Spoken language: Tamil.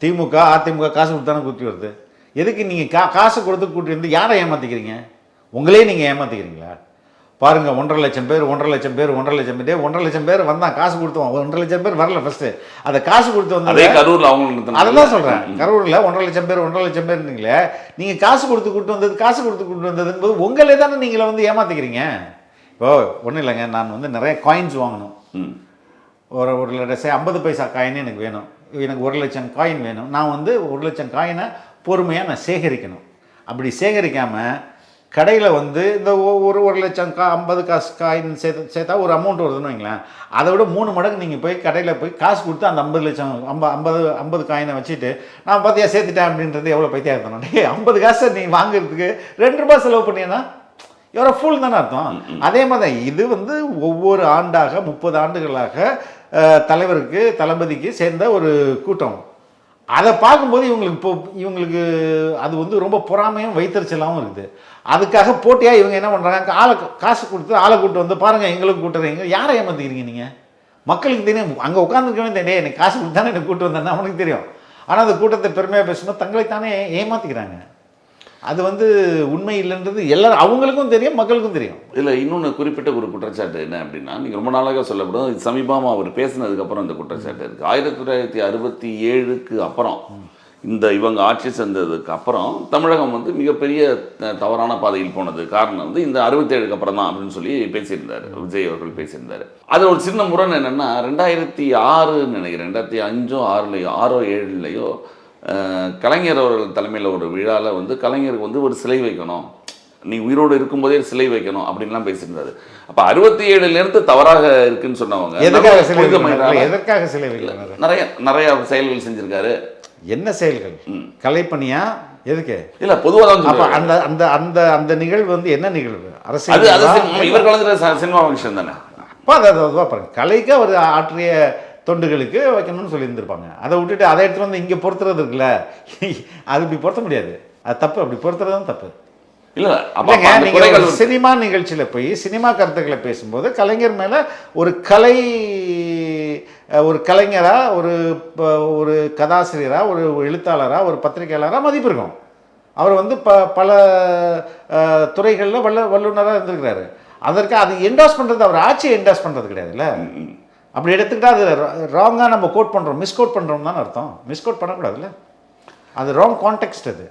திமுக அதிமுக காசு கொடுத்தானே கூட்டி வருது. எதுக்கு நீங்கள் காசு கொடுத்து கூட்டி வந்து யாரை ஏமாற்றிக்கிறீங்க? உங்களே நீங்கள் ஏமாற்றிக்கிறீங்களா? பாருங்கள், 1.5 லட்சம் பேர் 1.5 லட்சம் பேர் வந்தான், காசு கொடுத்துவான். 1.5 லட்சம் பேர் வரல ஃபஸ்ட்டு. அதை காசு கொடுத்து வந்து அதே கரூரில் அவங்க அதை தான் சொல்கிறேன். கரூரில் 1.5 லட்சம் பேர் இருந்தீங்களே, நீங்கள் காசு கொடுத்து கூட்டு வந்ததுங்கும்போது உங்களே தானே நீங்களை வந்து ஏமாற்றிக்கிறீங்க. இப்போ ஒன்றும் இல்லைங்க, நான் வந்து நிறைய காயின்ஸ் வாங்கணும். ஒரு 50 பைசா காயின் எனக்கு வேணும். எனக்கு 1 லட்சம் காயின் வேணும். நான் வந்து 1 லட்சம் காயினை பொறுமையாக நான் சேகரிக்கணும். அப்படி சேகரிக்காமல் கடையில் வந்து இந்த ஒரு லட்சம் 50 காசு காயின் சேர்த்தா ஒரு அமௌண்ட் வருதுன்னு வைங்களேன். அதை விட 3 மடங்கு நீங்கள் போய் கடையில் போய் காசு கொடுத்து அந்த 50 லட்சம் 50 காயினை வச்சுட்டு நான் பார்த்தியா சேர்த்துட்டேன் அப்படின்றது எவ்வளோ பைத்தியா இருக்கணும். 50 காசை நீ வாங்குறதுக்கு 2 ரூபாய் செலவு பண்ணினா எவ்வளோ ஃபுல் தானே அர்த்தம். அதே மாதிரி தான் இது வந்து ஒவ்வொரு ஆண்டாக 30 ஆண்டுகளாக தலைவருக்கு தளபதிக்கு சேர்ந்த ஒரு கூட்டம். அதை பார்க்கும்போது இவங்களுக்கு அது வந்து ரொம்ப பொறாமையும் வைத்தறிச்சலாகவும் இருக்குது. அதுக்காக போட்டியாக இவங்க என்ன பண்ணுறாங்க, காசு கொடுத்து ஆளை கூப்பிட்டு வந்து பாருங்கள் எங்களுக்கு கூட்டுறீங்க. யாரை ஏமாற்றிக்கிறீங்க நீங்கள்? மக்களுக்கு தெரியும், அங்கே உட்காந்துருக்கவே தெரியும். எனக்கு காசு கொடுத்தானே எனக்கு கூட்டு வந்தேன்னா அவனுக்கு தெரியும். ஆனால் அந்த கூட்டத்தை பெருமையாக பேசும்போது தங்களைத்தானே ஏமாற்றிக்கிறாங்க. அது வந்து உண்மை இல்லைன்றது எல்லாரும் அவங்களுக்கும் தெரியும், மக்களுக்கும் தெரியும். இல்லை, இன்னொன்று குறிப்பிட்ட ஒரு குற்றச்சாட்டு என்ன அப்படின்னா, நீங்கள் ரொம்ப நாளாக சொல்லப்படும், இது சமீபமாக அவர் பேசினதுக்கப்புறம் இந்த குற்றச்சாட்டு இருக்குது. 1967க்கு அப்புறம் இவங்க ஆட்சி செஞ்சதுக்கு அப்புறம் தமிழகம் வந்து மிகப்பெரிய தவறான பாதையில் போனது காரணம் வந்து இந்த 67க்கு அப்புறம் தான் அப்படின்னு சொல்லி பேசியிருந்தார் விஜய் அவர்கள் பேசியிருந்தார். அது ஒரு சின்ன முரண் என்னென்னா, 2006 நினைக்கிறேன், 2005 6 7லையோ கலைஞர் அவர்கள் தலைமையில் ஒரு விழாவில் வந்து கலைஞருக்கு வந்து ஒரு சிலை வைக்கணும், நீ உயிரோடு இருக்கும்போதே சிலை வைக்கணும் அப்படின்லாம் பேசியிருந்தாரு. அப்போ 67லேருந்து தவறாக இருக்குன்னு சொன்னவங்க எதற்காக சிலை வைக்கல? நிறைய செயல்கள் செஞ்சிருக்காரு. என்ன செயல்கள்? கலைப்பணியா? எதுக்கு இல்லை, பொதுவாக அந்த அந்த அந்த அந்த நிகழ்வு வந்து என்ன நிகழ்வு? அரசியல் இவர் கலந்துற சினிமா ஃபங்க்ஷன் தானே. அப்போ அதை பாருங்க, கலைக்கு அவர் ஆற்றிய தொண்டுகளுக்கு வைக்கணும்னு சொல்லியிருந்திருப்பாங்க. அதை விட்டுட்டு அதை எடுத்துகிட்டு வந்து இங்கே பொறுத்துறது இருக்குல்ல, அது இப்படி பொருத்த முடியாது. அது தப்பு, அப்படி பொறுத்துறது தான் தப்பு. இல்லை, நீங்கள் சினிமா நிகழ்ச்சியில் போய் சினிமா கருத்துக்களை பேசும்போது கலைஞர் மேலே ஒரு கலைஞராக ஒரு கதாசிரியராக ஒரு எழுத்தாளராக ஒரு பத்திரிகையாளராக மதிப்பு இருக்கும். அவர் வந்து பல துறைகளில் வல்லுநராக இருந்திருக்கிறாரு. அதற்கு அது என்டாஸ் பண்ணுறது, அவர் ஆட்சியை என்டாஸ் பண்ணுறது கிடையாதுல்ல. அப்படி எடுத்துக்கிட்டால் அது ராங்காக நம்ம கோட் பண்ணுறோம், மிஸ்கோட் பண்ணுறோம் தான் அர்த்தம். மிஸ்கோட் பண்ணக்கூடாதுல்ல, அது ராங் கான்டெக்ஸ்ட் அது.